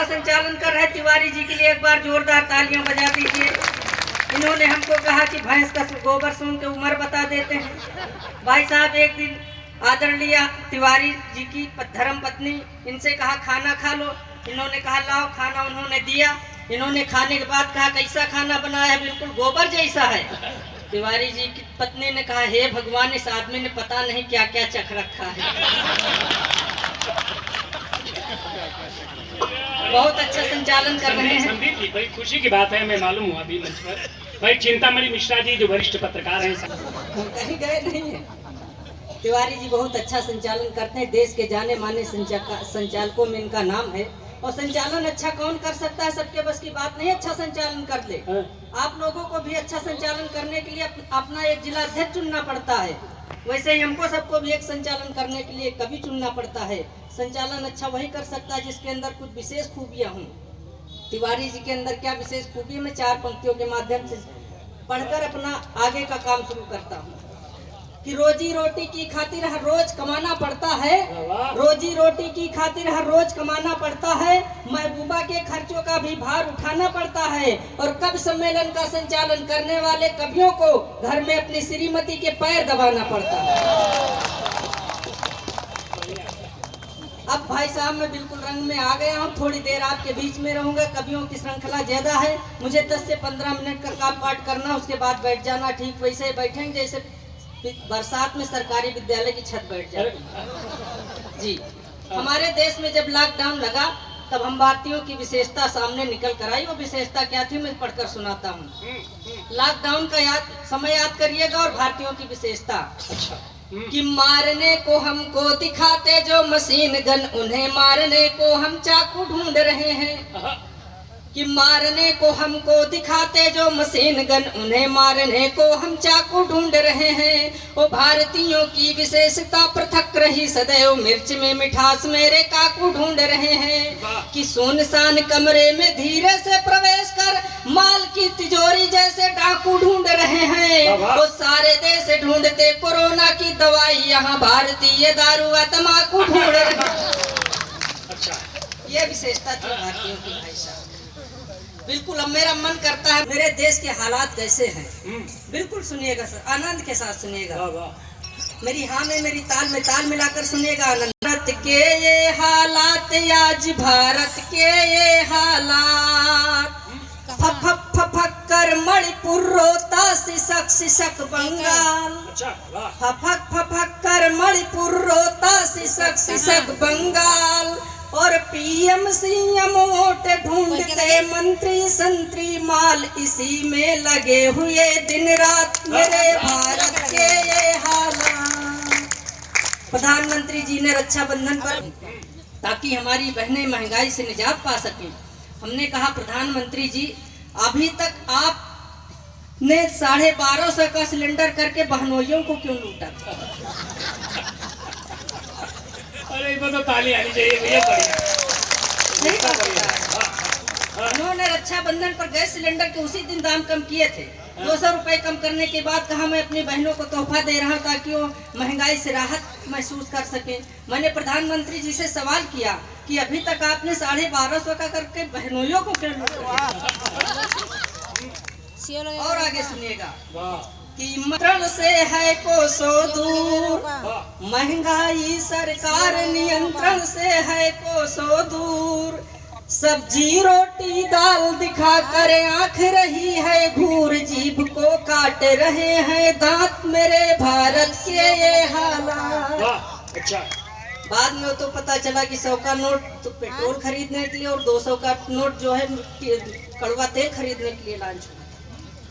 संचालन कर रहे तिवारी जी के लिए एक बार जोरदार तालियां बजा दीजिए। इन्होंने हमको कहा कि भैंस का गोबर सूंघ के उम्र बता देते हैं। भाई साहब, एक दिन आदरणीय तिवारी जी की धर्म पत्नी इनसे कहा खाना खा लो। इन्होंने कहा लाओ खाना, उन्होंने दिया। इन्होंने खाने के बाद कहा कैसा खाना बनाया है, बिल्कुल गोबर जैसा है। तिवारी जी की पत्नी ने कहा हे भगवान, इस आदमी ने पता नहीं क्या क्या चख रखा है। बहुत अच्छा संचालन कर रहे हैं। संदीप जी, बड़ी खुशी की बात है, मैं मालूम हुआ अभी मंच पर भाई चिंतामणि मिश्रा जी जो वरिष्ठ पत्रकार हैं कहीं गए नहीं है। तिवारी जी बहुत अच्छा संचालन करते हैं। देश के जाने माने संचालकों में इनका नाम है। और संचालन अच्छा कौन कर सकता है, सबके बस की बात नहीं अच्छा संचालन कर ले। आप लोगों को भी अच्छा संचालन करने के लिए अपना एक जिला अध्यक्ष चुनना पड़ता है। वैसे ही हमको सबको भी एक संचालन करने के लिए कभी चुनना पड़ता है। संचालन अच्छा वही कर सकता है जिसके अंदर कुछ विशेष खूबियां हों। तिवारी जी के अंदर क्या विशेष खूबी है, मैं 4 पंक्तियों के माध्यम से पढ़कर अपना आगे का काम शुरू करता हूँ। कि रोजी रोटी की खातिर हर रोज कमाना पड़ता है, रोजी रोटी की खातिर हर रोज कमाना पड़ता है, महबूबा के खर्चों का भी भार उठाना पड़ता है। और कवि सम्मेलन का संचालन करने वाले कवियों को घर में अपनी श्रीमती के पैर दबाना पड़ता है। अब भाई साहब, मैं बिल्कुल रंग में आ गया हूँ। थोड़ी देर आपके बीच में रहूंगा। कवियों की श्रृंखला ज्यादा है, मुझे 10 से 15 मिनट का काम पाठ करना, उसके बाद बैठ जाना। ठीक वैसे ही बैठेंगे जैसे बरसात में सरकारी विद्यालय की छत बैठ जाए जी। हमारे देश में जब लॉकडाउन लगा तब हम भारतीयों की विशेषता सामने निकल कर आई। वो विशेषता क्या थी, मैं पढ़कर सुनाता हूँ। लॉकडाउन का समय याद करिएगा और भारतीयों की विशेषता। कि मारने को हमको दिखाते जो मशीन गन, उन्हें मारने को हम चाकू ढूंढ रहे हैं। कि मारने को हमको दिखाते जो मशीन गन, उन्हें मारने को हम चाकू ढूंढ रहे हैं। ओ भारतीयों की विशेषता पृथक रही सदैव, मिर्च में मिठास मेरे काकू ढूंढ रहे हैं। कि सुनसान कमरे में धीरे से प्रवेश कर माल की तिजोरी जैसे डाकू ढूंढ रहे हैं। वो सारे देश ढूंढते कोरोना की दवाई, यहाँ भारतीय दारू व तम्बाकू ढूंढ रहे हैं। ये विशेषता थी भारतीयों की भाई साहब। बिल्कुल। अब मेरा मन करता है, मेरे देश के हालात कैसे हैं, बिल्कुल सुनिएगा सर, आनंद के साथ सुनिएगा। मेरी हाँ में मेरी ताल में ताल मिलाकर सुनिएगा। आनंद। भारत के ये हालात, आज भारत के ये हालात, फफक मणिपुर रोता सिसक सिसक बंगाल, फफक मणिपुर रोता सिसक सिसक बंगाल। और पीएम सीएम वोट ढूंढते मंत्री संतरी माल, इसी में लगे हुए दिन रात मेरे भारत के ये हालात। प्रधानमंत्री जी ने रक्षाबंधन पर, ताकि हमारी बहनें महंगाई से निजात पा सकें, हमने कहा प्रधानमंत्री जी अभी तक आपने 1250 का सिलेंडर करके बहनोइयों को क्यों लूटा? अरे इसमें तो ताली आनी चाहिए भैया, उन्होंने रक्षाबंधन पर गैस सिलेंडर के उसी दिन दाम कम किए थे। 200 रुपए कम करने के बाद कहा मैं अपनी बहनों को तोहफा दे रहा हूं ताकि वो महंगाई से राहत महसूस कर सके। मैंने प्रधानमंत्री जी से सवाल किया कि अभी तक आपने 1250 का करके बहनोइयों को क्यों लूटा? और आगे सुनिएगा। कि नियंत्रण से है कोसों दूर, महंगाई सरकार नियंत्रण से है कोसों दूर। सब्जी रोटी दाल दिखा कर आंख रही है घूर, जीभ को काट रहे हैं दांत मेरे भारत के ये हालात। बाद में तो पता चला कि 100 का नोट तो पेट्रोल खरीदने के लिए और 200 का नोट जो है कड़वा तेल खरीदने के लिए लॉन्च हुआ।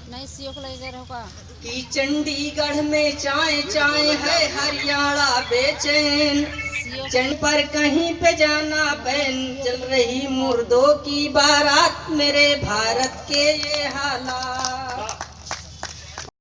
नहीं सीओ को ले होगा। कि चंडीगढ़ में चाय चाय है हरियाणा बेचैन, चंड पर कहीं पे जाना बैन, चल रही मुर्दों की बारात मेरे भारत के ये हालात।